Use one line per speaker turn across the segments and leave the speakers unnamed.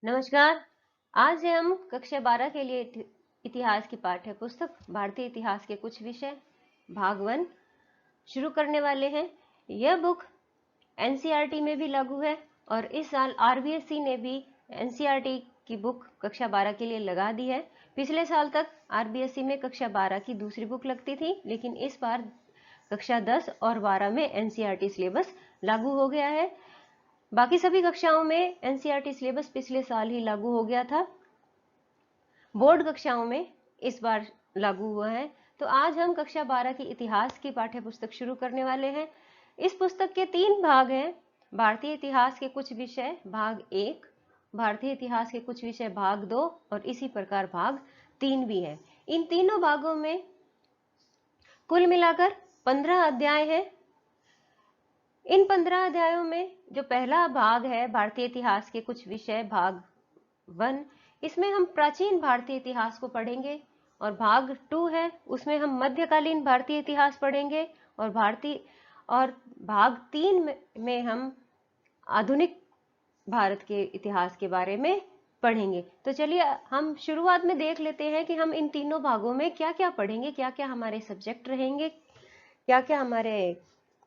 नमस्कार। आज हम कक्षा 12 के लिए इतिहास की पाठ्य पुस्तक भारतीय इतिहास के कुछ विषय भाग 1 शुरू करने वाले हैं। यह बुक एनसीईआरटी में भी लागू है और इस साल आरबीएसई ने भी एनसीईआरटी की बुक कक्षा 12 के लिए लगा दी है। पिछले साल तक आरबीएसई में कक्षा 12 की दूसरी बुक लगती थी, लेकिन इस बार कक्षा 10 और 12 में एनसीईआरटी सिलेबस लागू हो गया है। बाकी सभी कक्षाओं में एनसीईआरटी सिलेबस पिछले साल ही लागू हो गया था। बोर्ड कक्षाओं में इस बार लागू हुआ है। तो आज हम कक्षा 12 की इतिहास की पाठ्य पुस्तक शुरू करने वाले हैं। इस पुस्तक के 3 भाग हैं। भारतीय इतिहास के कुछ विषय भाग 1, भारतीय इतिहास के कुछ विषय भाग 2 और इसी प्रकार भाग 3 भी है। इन तीनों भागों में कुल मिलाकर 15 अध्याय हैं। इन 15 अध्यायों में जो पहला भाग है भारतीय इतिहास के कुछ विषय भाग 1, इसमें हम प्राचीन भारतीय इतिहास को पढ़ेंगे और भाग 2 है, उसमें हम मध्यकालीन भारतीय इतिहास पढ़ेंगे और भाग 3 में हम आधुनिक भारत के इतिहास के बारे में पढ़ेंगे। तो चलिए हम शुरुआत में देख लेते हैं कि हम इन तीनों भागों में क्या क्या पढ़ेंगे, क्या क्या हमारे सब्जेक्ट रहेंगे, क्या क्या हमारे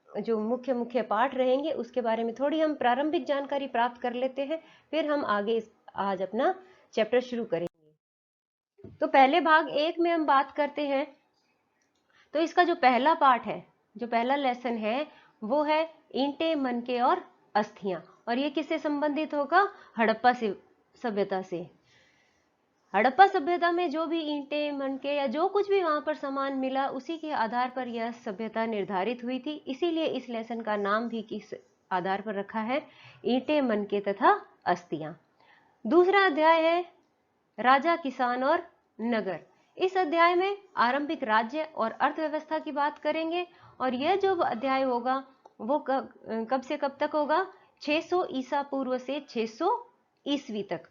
जो मुख्य पाठ रहेंगे, उसके बारे में थोड़ी हम प्रारंभिक जानकारी प्राप्त कर लेते हैं। फिर हम आगे आज अपना चैप्टर शुरू करेंगे। तो पहले भाग 1 में हम बात करते हैं। तो इसका जो पहला पाठ है, जो पहला लेसन है, वो है ईंटें, मनके और अस्थियां। और ये किससे संबंधित होगा? हड़प्पा सभ्यता से। हड़प्पा सभ्यता में जो भी ईंटें, मनके या जो कुछ भी वहां पर सामान मिला, उसी के आधार पर यह सभ्यता निर्धारित हुई थी। इसीलिए इस लेसन का नाम भी किस आधार पर रखा है? ईंटें, मनके तथा अस्थियां। दूसरा अध्याय है राजा, किसान और नगर। इस अध्याय में आरंभिक राज्य और अर्थव्यवस्था की बात करेंगे। और यह जो अध्याय होगा वो कब से कब तक होगा? 600 ईसा पूर्व से 600 ईस्वी तक।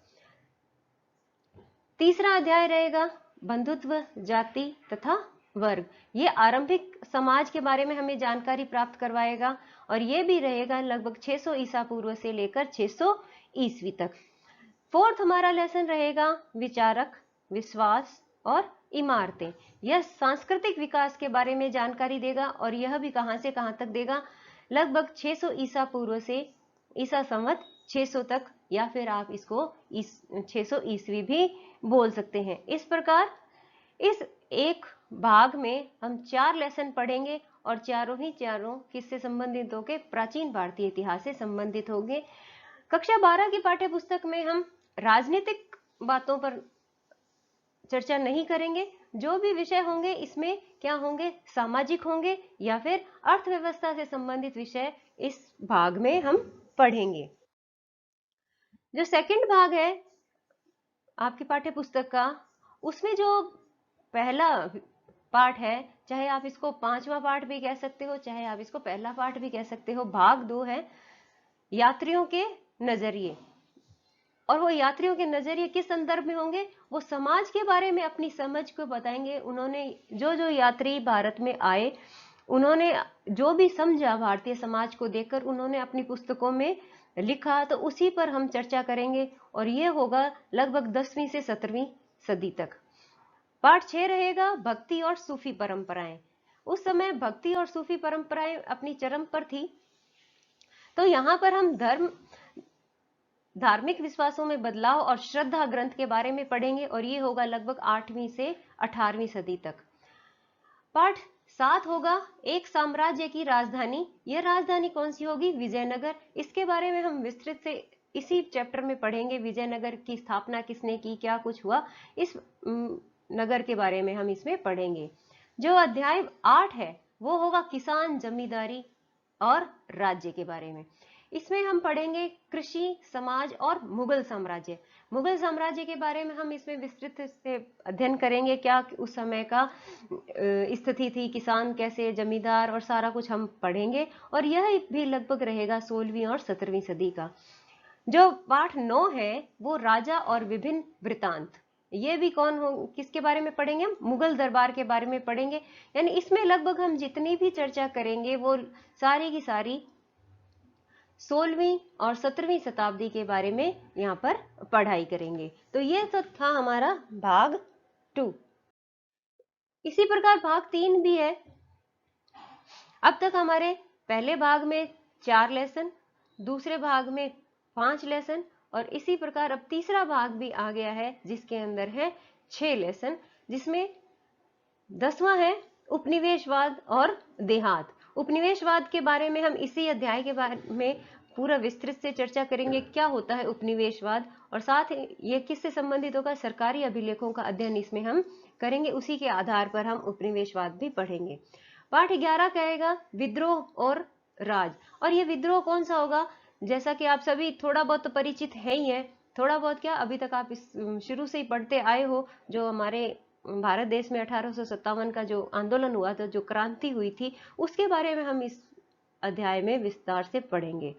तीसरा अध्याय रहेगा बंधुत्व, जाति तथा वर्ग। ये आरंभिक समाज के बारे में हमें जानकारी प्राप्त करवाएगा और ये भी रहेगा लगभग 600 ईसा पूर्व से लेकर 600 ईस्वी तक। फोर्थ हमारा लेसन रहेगा विचारक, विश्वास और इमारतें। यह सांस्कृतिक विकास के बारे में जानकारी देगा और यह भी कहां से कहां तक देगा? लगभग 600 ईसा पूर्व से ईसा संवत 600 तक, या फिर आप इसको 600 ईस्वी भी बोल सकते हैं। इस प्रकार इस एक भाग में हम 4 लेसन पढ़ेंगे और चारों किससे संबंधित होंगे? प्राचीन भारतीय इतिहास से संबंधित होंगे। कक्षा 12 की पाठ्य पुस्तक में हम राजनीतिक बातों पर चर्चा नहीं करेंगे। जो भी विषय होंगे इसमें क्या होंगे? सामाजिक होंगे या फिर अर्थव्यवस्था से संबंधित विषय इस भाग में हम पढ़ेंगे। जो सेकंड भाग है आपकी पाठ्य पुस्तक का, उसमें जो पहला पाठ है, चाहे आप इसको 5वां पाठ भी कह सकते हो, चाहे आप इसको पहला पाठ भी कह सकते हो, भाग 2 है यात्रियों के नजरिए। और वो यात्रियों के नजरिए किस संदर्भ में होंगे? वो समाज के बारे में अपनी समझ को बताएंगे। उन्होंने जो यात्री भारत में आए, उन्होंने जो भी समझा भारतीय समाज को देखकर, उन्होंने अपनी पुस्तकों में लिखा। तो उसी पर हम चर्चा करेंगे और ये होगा लगभग 10वीं से 17वीं सदी तक। पाठ 6 रहेगा भक्ति और सूफी परंपराएं। उस समय भक्ति और सूफी परंपराएं अपनी चरम पर थी। तो यहाँ पर हम धार्मिक विश्वासों में बदलाव और श्रद्धा ग्रंथ के बारे में पढ़ेंगे और ये होगा लगभग 8वीं से 18वीं सदी तक। पाठ 7 होगा एक साम्राज्य की राजधानी। यह राजधानी कौन सी होगी? विजयनगर। इसके बारे में हम विस्तृत से इसी चैप्टर में पढ़ेंगे। विजयनगर की स्थापना किसने की, क्या कुछ हुआ, इस नगर के बारे में हम इसमें पढ़ेंगे। जो अध्याय 8 है वो होगा किसान, जमींदारी और राज्य के बारे में। इसमें हम पढ़ेंगे कृषि, समाज और मुगल साम्राज्य। मुगल साम्राज्य के बारे में हम इसमें विस्तृत से अध्ययन करेंगे, क्या उस समय का स्थिति थी, किसान कैसे, जमींदार और सारा कुछ हम पढ़ेंगे। और यह भी लगभग रहेगा 16वीं और 17वीं सदी का। जो पाठ 9 है वो राजा और विभिन्न वृतांत। ये भी कौन हो, किसके बारे में पढ़ेंगे? हम मुगल दरबार के बारे में पढ़ेंगे। यानी इसमें लगभग हम जितनी भी चर्चा करेंगे वो सारी की सारी 16वीं और 17वीं शताब्दी के बारे में यहाँ पर पढ़ाई करेंगे। तो ये तो था हमारा भाग 2। इसी प्रकार भाग 3 भी है। अब तक हमारे पहले भाग में 4 लेसन, दूसरे भाग में 5 लेसन, और इसी प्रकार अब तीसरा भाग भी आ गया है जिसके अंदर है 6 लेसन, जिसमें 10वां है उपनिवेशवाद और देहात। उपनिवेशवाद के बारे में हम इसी अध्याय के बारे में पूरा विस्तृत से चर्चा करेंगे, क्या होता है उपनिवेशवाद, और साथ ही ये किससे संबंधित होगा, सरकारी अभिलेखों का अध्ययन इसमें हम करेंगे। उसी के आधार पर हम उपनिवेशवाद भी पढ़ेंगे। पाठ 11 कहेगा विद्रोह और राज। और ये विद्रोह कौन सा होगा, जैसा कि आप सभी थोड़ा बहुत तो परिचित है ही है, थोड़ा बहुत क्या, अभी तक आप इस शुरू से ही पढ़ते आए हो। जो हमारे भारत देश में 1857 का जो आंदोलन हुआ था, जो क्रांति हुई थी, उसके बारे में हम इस अध्याय में विस्तार से पढ़ेंगे।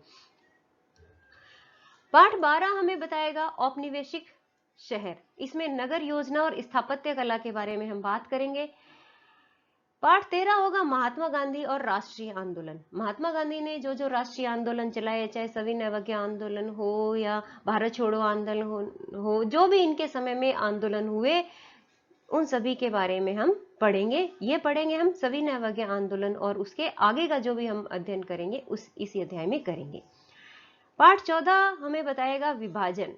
पाठ 12 हमें बताएगा औपनिवेशिक शहर। इसमें नगर योजना और स्थापत्य कला के बारे में हम बात करेंगे। पाठ 13 होगा महात्मा गांधी और राष्ट्रीय आंदोलन। महात्मा गांधी ने जो जो राष्ट्रीय आंदोलन चलाए, चाहे सविनय अवज्ञा आंदोलन हो या भारत छोड़ो आंदोलन हो, जो भी इनके समय में आंदोलन हुए, उन सभी के बारे में हम पढ़ेंगे। ये पढ़ेंगे हम सविनय अवज्ञा आंदोलन, और उसके आगे का जो भी हम अध्ययन करेंगे इसी अध्याय में करेंगे। पाठ 14 हमें बताएगा विभाजन।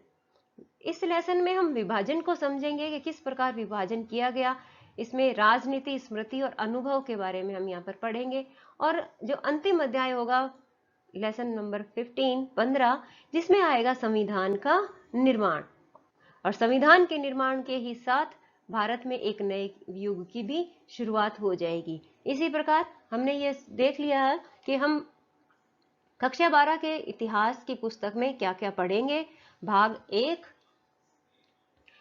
इस लेसन में हम विभाजन को समझेंगे कि किस प्रकार विभाजन किया गया। इसमें राजनीति, स्मृति और अनुभव के बारे में हम यहाँ पर पढ़ेंगे। और जो अंतिम अध्याय होगा लेसन नंबर 15, जिसमें आएगा संविधान का निर्माण, और संविधान के निर्माण के ही साथ भारत में एक नए युग की भी शुरुआत हो जाएगी। इसी प्रकार हमने ये देख लिया है कि हम कक्षा 12 के इतिहास की पुस्तक में क्या क्या पढ़ेंगे। भाग 1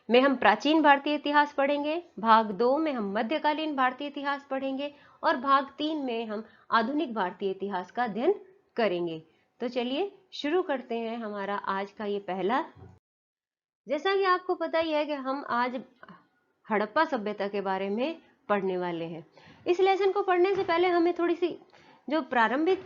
में हम प्राचीन भारतीय इतिहास पढ़ेंगे, भाग 2 में हम मध्यकालीन भारतीय इतिहास पढ़ेंगे, और भाग 3 में हम आधुनिक भारतीय इतिहास का अध्ययन करेंगे। तो चलिए शुरू करते हैं हमारा आज का ये पहला। जैसा कि आपको पता ही है कि हम आज हड़प्पा सभ्यता के बारे में पढ़ने वाले हैं। इस लेसन को पढ़ने से पहले हमें थोड़ी सी जो प्रारंभिक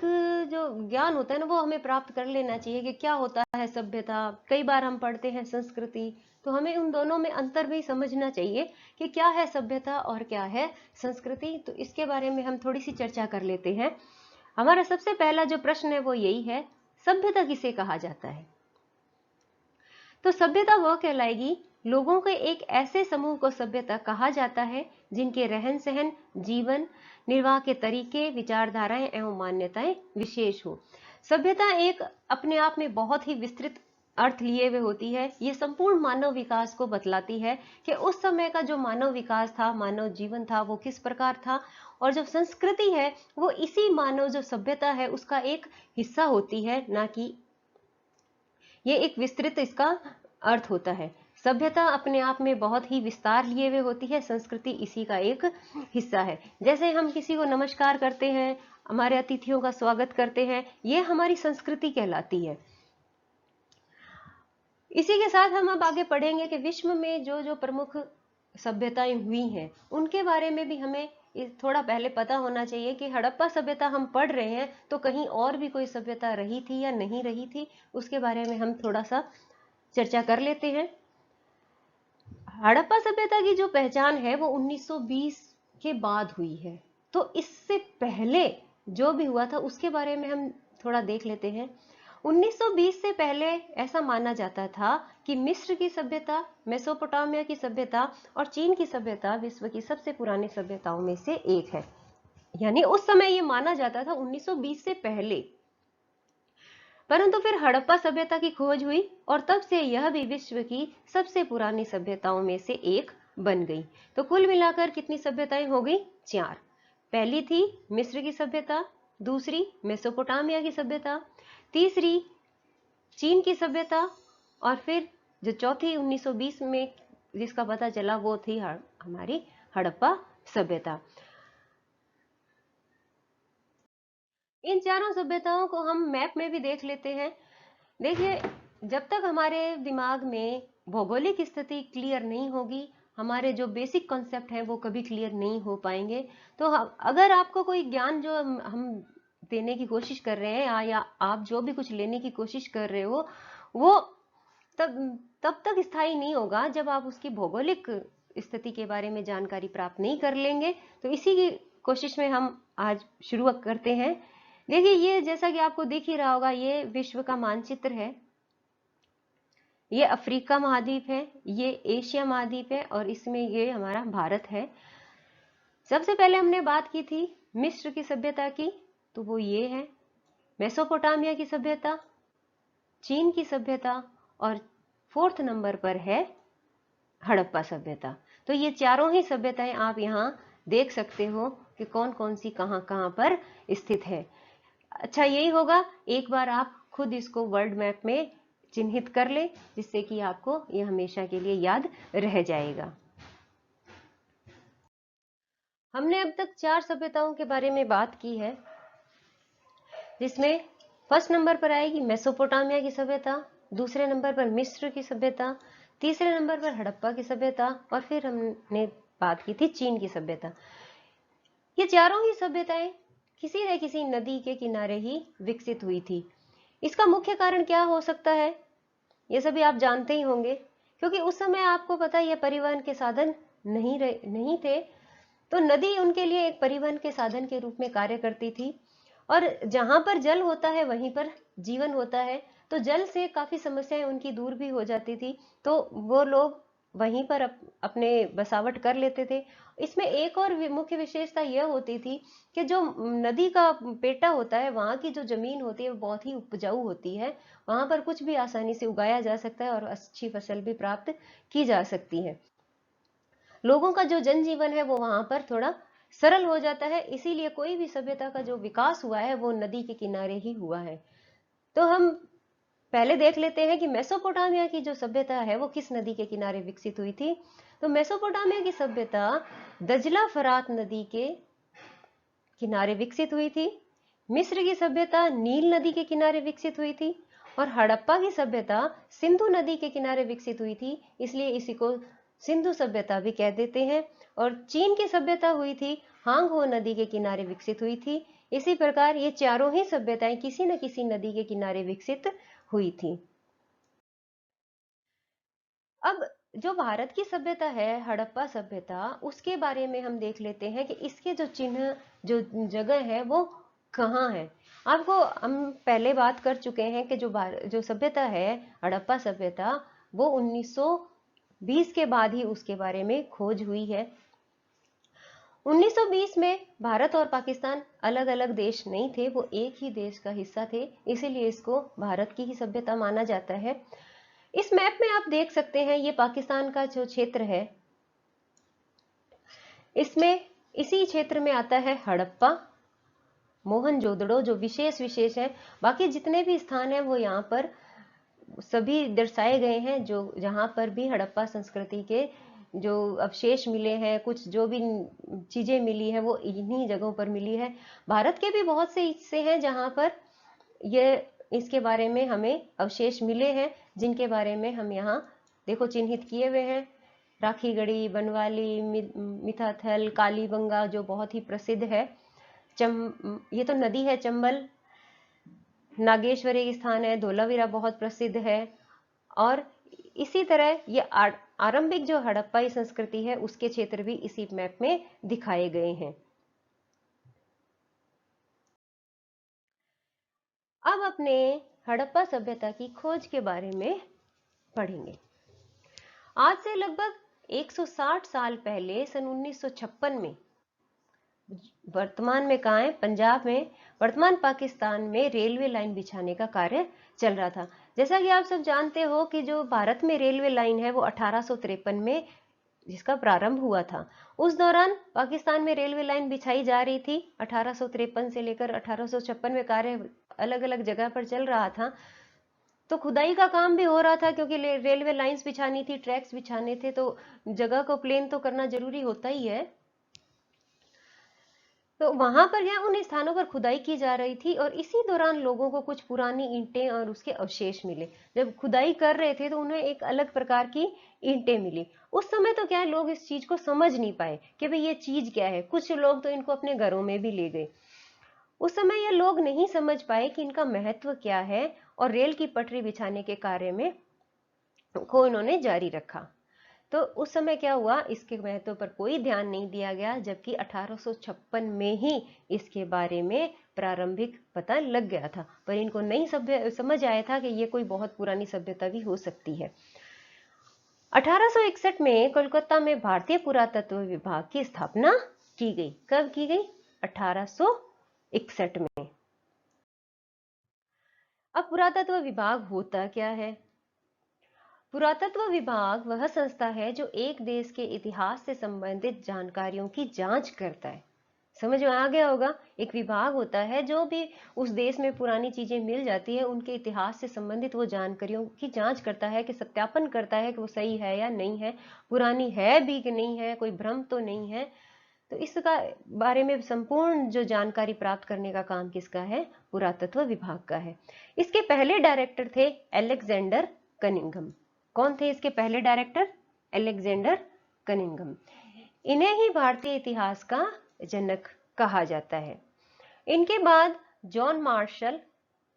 जो ज्ञान होता है ना, वो हमें प्राप्त कर लेना चाहिए कि क्या होता है सभ्यता। कई बार हम पढ़ते हैं संस्कृति, तो हमें उन दोनों में अंतर भी समझना चाहिए कि क्या है सभ्यता और क्या है संस्कृति। तो इसके बारे में हम थोड़ी सी चर्चा कर लेते हैं। हमारा सबसे पहला जो प्रश्न है वो यही है, सभ्यता किसे कहा जाता है। तो सभ्यता वह कहलाएगी लोगों के एक ऐसे समूह को सभ्यता कहा जाता है जिनके रहन सहन, जीवन निर्वाह के तरीके, विचारधाराएं एवं मान्यताएं विशेष हो। सभ्यता एक अपने आप में बहुत ही विस्तृत अर्थ लिए हुए होती है। ये संपूर्ण मानव विकास को बतलाती है कि उस समय का जो मानव विकास था, मानव जीवन था, वो किस प्रकार था। और जो संस्कृति है वो इसी मानव जो सभ्यता है उसका एक हिस्सा होती है, ना कि ये एक विस्तृत इसका अर्थ होता है। सभ्यता अपने आप में बहुत ही विस्तार लिए हुए होती है, संस्कृति इसी का एक हिस्सा है। जैसे हम किसी को नमस्कार करते हैं, हमारे अतिथियों का स्वागत करते हैं, ये हमारी संस्कृति कहलाती है। इसी के साथ हम अब आगे पढ़ेंगे कि विश्व में जो जो प्रमुख सभ्यताएं हुई हैं उनके बारे में भी हमें थोड़ा पहले पता होना चाहिए कि हड़प्पा सभ्यता हम पढ़ रहे हैं तो कहीं और भी कोई सभ्यता रही थी या नहीं रही थी, उसके बारे में हम थोड़ा सा चर्चा कर लेते हैं। हड़प्पा सभ्यता की जो पहचान है वो 1920 के बाद हुई है। तो इससे पहले जो भी हुआ था उसके बारे में हम थोड़ा देख लेते हैं। 1920 से पहले ऐसा माना जाता था कि मिस्र की सभ्यता, मेसोपोटामिया की सभ्यता और चीन की सभ्यता विश्व की सबसे पुरानी सभ्यताओं में से एक है। यानी उस समय ये माना जाता था 1920 से पहले। परंतु फिर हड़प्पा सभ्यता की खोज हुई और तब से यह भी विश्व की सबसे पुरानी सभ्यताओं में से एक बन गई। तो कुल मिलाकर कितनी सभ्यताएं हो गई? 4। पहली थी मिस्र की सभ्यता, दूसरी मेसोपोटामिया की सभ्यता, तीसरी चीन की सभ्यता, और फिर जो चौथी 1920 में जिसका पता चला वो थी हमारी हड़प्पा सभ्यता। इन चारों सभ्यताओं को हम मैप में भी देख लेते हैं। देखिए, जब तक हमारे दिमाग में भौगोलिक स्थिति क्लियर नहीं होगी, हमारे जो बेसिक कॉन्सेप्ट हैं वो कभी क्लियर नहीं हो पाएंगे। तो अगर आपको कोई ज्ञान जो हम देने की कोशिश कर रहे हैं या आप जो भी कुछ लेने की कोशिश कर रहे हो वो तब तब तक स्थायी नहीं होगा जब आप उसकी भौगोलिक स्थिति के बारे में जानकारी प्राप्त नहीं कर लेंगे। तो इसी की कोशिश में हम आज शुरू करते हैं। देखिए, ये जैसा कि आपको दिख ही रहा होगा, ये विश्व का मानचित्र है। ये अफ्रीका महाद्वीप है, ये एशिया महाद्वीप है, और इसमें ये हमारा भारत है। सबसे पहले हमने बात की थी मिस्र की सभ्यता की, तो वो ये है। मेसोपोटामिया की सभ्यता, चीन की सभ्यता, और 4th नंबर पर है हड़प्पा सभ्यता। तो ये चारों ही सभ्यताएं आप यहाँ देख सकते हो कि कौन कौन सी कहाँ कहाँ पर स्थित है। अच्छा, यही होगा, एक बार आप खुद इसको वर्ल्ड मैप में चिन्हित कर ले, जिससे कि आपको ये हमेशा के लिए याद रह जाएगा। हमने अब तक 4 सभ्यताओं के बारे में बात की है, जिसमें फर्स्ट नंबर पर आएगी मेसोपोटामिया की सभ्यता, दूसरे नंबर पर मिस्र की सभ्यता, तीसरे नंबर पर हड़प्पा की सभ्यता, और फिर हमने बात की थी चीन की सभ्यता। ये चारों ही सभ्यताएं किसी न किसी नदी के किनारे ही विकसित हुई थी। इसका मुख्य कारण क्या हो सकता है, ये सभी आप जानते ही होंगे, क्योंकि उस समय आपको पता है ये परिवहन के साधन नहीं थे, तो नदी उनके लिए एक परिवहन के साधन के रूप में कार्य करती थी। और जहां पर जल होता है वहीं पर जीवन होता है, तो जल से काफी समस्याएं उनकी दूर भी हो जाती थी, तो वो लोग वहीं पर अपने बसावट कर लेते थे। इसमें एक और मुख्य विशेषता यह होती थी कि जो नदी का पेटा होता है, वहां की जो जमीन होती है वो बहुत ही उपजाऊ होती है, वहां पर कुछ भी आसानी से उगाया जा सकता है और अच्छी फसल भी प्राप्त की जा सकती है। लोगों का जो जनजीवन है वो वहां पर थोड़ा सरल हो जाता है, इसीलिए कोई भी सभ्यता का जो विकास हुआ है वो नदी के किनारे ही हुआ है। तो हम पहले देख लेते हैं कि मेसोपोटामिया की जो सभ्यता है वो किस नदी के किनारे विकसित हुई थी। तो मेसोपोटामिया की सभ्यता दजला फरात नदी के किनारे विकसित हुई थी। मिस्र की सभ्यता नील नदी के किनारे विकसित हुई थी, और हड़प्पा की सभ्यता सिंधु नदी के किनारे विकसित हुई थी, इसलिए इसी को सिंधु सभ्यता भी कह देते हैं। और चीन की सभ्यता हुई थी हांग हो नदी के किनारे विकसित हुई थी। इसी प्रकार ये चारों ही सभ्यताएं किसी न किसी नदी के किनारे विकसित हुई थी। अब जो भारत की सभ्यता है हड़प्पा सभ्यता, उसके बारे में हम देख लेते हैं कि इसके जो चिन्ह, जो जगह है वो कहाँ है। आपको हम पहले बात कर चुके हैं कि जो सभ्यता है हड़प्पा सभ्यता, वो 1920 के बाद ही उसके बारे में खोज हुई है। 1920 में भारत और पाकिस्तान अलग अलग देश नहीं थे, वो एक ही देश का हिस्सा थे, इसीलिए इसको भारत की ही सभ्यता माना जाता है। इस मैप में आप देख सकते हैं ये पाकिस्तान का जो क्षेत्र है, इसमें इसी क्षेत्र में आता है हड़प्पा, मोहनजोदड़ो जो विशेष है। बाकी जितने भी स्थान हैं वो यहाँ पर सभी दर्शाए गए हैं, जो जहाँ पर भी हड़प्पा संस्कृति के जो अवशेष मिले हैं, कुछ जो भी चीजें मिली है वो इन्हीं जगहों पर मिली है। भारत के भी बहुत से हिस्से हैं जहाँ पर ये इसके बारे में हमें अवशेष मिले हैं, जिनके बारे में हम यहाँ देखो चिन्हित किए हुए हैं। राखीगढ़ी, बनवाली, मिथाथल, कालीबंगा जो बहुत ही प्रसिद्ध है, ये तो नदी है चंबल, नागेश्वरी एक स्थान है, धोलावीरा बहुत प्रसिद्ध है। और इसी तरह ये आरंभिक जो हड़प्पाई संस्कृति है उसके क्षेत्र भी इसी मैप में दिखाए गए हैं। अब अपने हड़प्पा सभ्यता की खोज के बारे में पढ़ेंगे। आज से लगभग 160 साल पहले सन 1956 में वर्तमान में कहाँ है, पंजाब में, वर्तमान पाकिस्तान में रेलवे लाइन बिछाने का कार्य चल रहा था। जैसा कि आप सब जानते हो कि जो भारत में रेलवे लाइन है वो 1853 में जिसका प्रारंभ हुआ था। उस दौरान पाकिस्तान में रेलवे लाइन बिछाई जा रही थी। 1853 से लेकर 1856 में कार्य अलग अलग जगह पर चल रहा था। तो खुदाई का काम भी हो रहा था, क्योंकि रेलवे लाइंस बिछानी थी, ट्रैक्स बिछाने थे, तो जगह को प्लेन तो करना जरूरी होता ही है। तो वहां पर या उन स्थानों पर खुदाई की जा रही थी, और इसी दौरान लोगों को कुछ पुरानी ईंटें और उसके अवशेष मिले। जब खुदाई कर रहे थे तो उन्हें एक अलग प्रकार की ईंटें मिली। उस समय तो क्या है, लोग इस चीज को समझ नहीं पाए कि भाई ये चीज क्या है। कुछ लोग तो इनको अपने घरों में भी ले गए। उस समय ये लोग नहीं समझ पाए कि इनका महत्व क्या है, और रेल की पटरी बिछाने के कार्य में को इन्होंने जारी रखा। तो उस समय क्या हुआ, इसके महत्व पर कोई ध्यान नहीं दिया गया, जबकि 1856 में ही इसके बारे में प्रारंभिक पता लग गया था, पर इनको नहीं समझ आया था कि ये कोई बहुत पुरानी सभ्यता भी हो सकती है। 1861 में कोलकाता में भारतीय पुरातत्व विभाग की स्थापना की गई। कब की गई? 1861 में। अब पुरातत्व विभाग होता क्या है? पुरातत्व विभाग वह संस्था है जो एक देश के इतिहास से संबंधित जानकारियों की जांच करता है। समझ में आ गया होगा? एक विभाग होता है जो भी उस देश में पुरानी चीजें मिल जाती है, उनके इतिहास से संबंधित वो जानकारियों की जांच करता है, कि सत्यापन करता है कि वो सही है या नहीं है, पुरानी है भी कि नहीं है, कोई भ्रम तो नहीं है। तो इसका बारे में संपूर्ण जो जानकारी प्राप्त करने का काम किसका है? पुरातत्व विभाग का है। इसके पहले डायरेक्टर थे अलेक्जेंडर कनिंघम। कौन थे इसके पहले डायरेक्टर? Alexander Cunningham. इन्हें ही भारतीय इतिहास का जनक कहा जाता है। इनके बाद जॉन मार्शल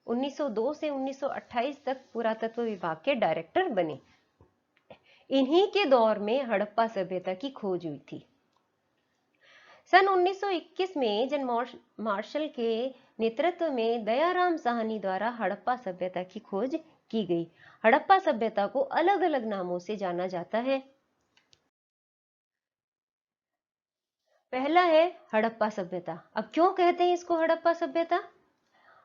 1902 से 1928 तक पुरातत्व विभाग के डायरेक्टर बने। इन्हीं के दौर में हड़प्पा सभ्यता की खोज हुई थी। सन 1921 में जॉन मार्शल के नेतृत्व में दयाराम साहनी द्वारा हड़प्पा सभ्यता की खोज की गई। हड़प्पा सभ्यता को अलग अलग नामों से जाना जाता है। पहला है हड़प्पा सभ्यता। अब क्यों कहते हैं इसको हड़प्पा सभ्यता?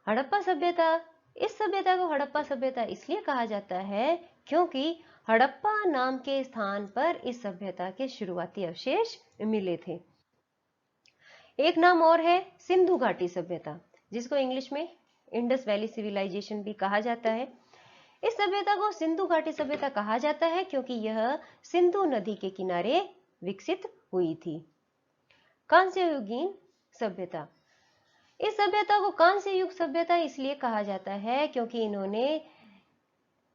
हड़प्पा सभ्यता, इस सभ्यता को हड़प्पा सभ्यता इसलिए कहा जाता है क्योंकि हड़प्पा नाम के स्थान पर इस सभ्यता के शुरुआती अवशेष मिले थे। एक नाम और है सिंधु घाटी सभ्यता, जिसको इंग्लिश में इंडस वैली सिविलाइजेशन भी कहा जाता है। इस सभ्यता को सिंधु घाटी सभ्यता कहा जाता है क्योंकि यह सिंधु नदी के किनारे विकसित हुई थी। कांस्य युगीन सभ्यता, इस सभ्यता को कांस्य युग सभ्यता इसलिए कहा जाता है क्योंकि इन्होंने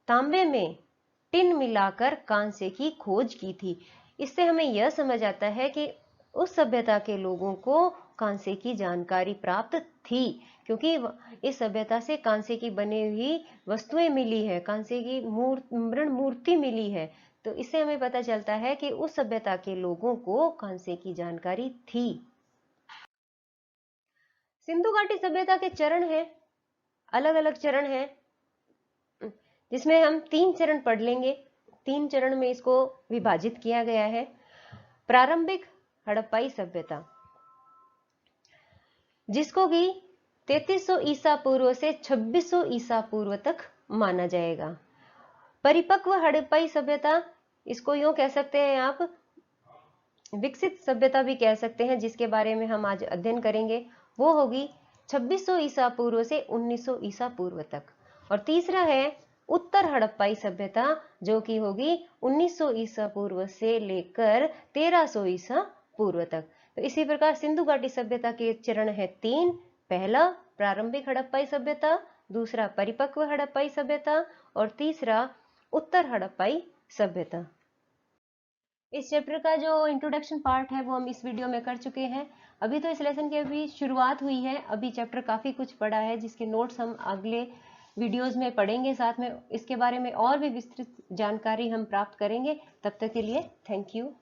तांबे में टिन मिलाकर कांस्य की खोज की थी। इससे हमें यह समझ आता है कि उस सभ्यता के लोगों को कांस्य की जानकारी प्राप्त थी, क्योंकि इस सभ्यता से कांस्य की बनी हुई वस्तुएं मिली है, कांस्य की मृण मूर्ति मिली है। तो इससे हमें पता चलता है कि उस सभ्यता के लोगों को कांस्य की जानकारी थी। सिंधु घाटी सभ्यता के चरण हैं, अलग अलग चरण हैं, जिसमें हम 3 चरण पढ़ लेंगे। 3 चरण में इसको विभाजित किया गया है। प्रारंभिक हड़प्पाई सभ्यता, जिसको कि 3300 ईसा पूर्व से 2600 ईसा पूर्व तक माना जाएगा। परिपक्व हड़प्पाई सभ्यता, इसको यूं कह सकते हैं आप, विकसित सभ्यता भी कह सकते हैं, जिसके बारे में हम आज अध्ययन करेंगे, वो होगी 2600 ईसा पूर्व से 1900 ईसा पूर्व तक। और तीसरा है उत्तर हड़प्पाई सभ्यता, जो कि होगी 1900 ईसा पूर्व से लेकर 1300 ईसा पूर्व तक। तो इसी प्रकार सिंधु घाटी सभ्यता के चरण है 3। पहला प्रारंभिक हड़प्पाई सभ्यता, दूसरा परिपक्व हड़प्पाई सभ्यता और तीसरा उत्तर हड़प्पाई सभ्यता। इस चैप्टर का जो इंट्रोडक्शन पार्ट है वो हम इस वीडियो में कर चुके हैं। अभी तो इस लेसन की अभी शुरुआत हुई है, अभी चैप्टर काफ़ी कुछ पढ़ा है, जिसके नोट्स हम अगले वीडियोस में पढ़ेंगे। साथ में इसके बारे में और भी विस्तृत जानकारी हम प्राप्त करेंगे। तब तक के लिए थैंक यू।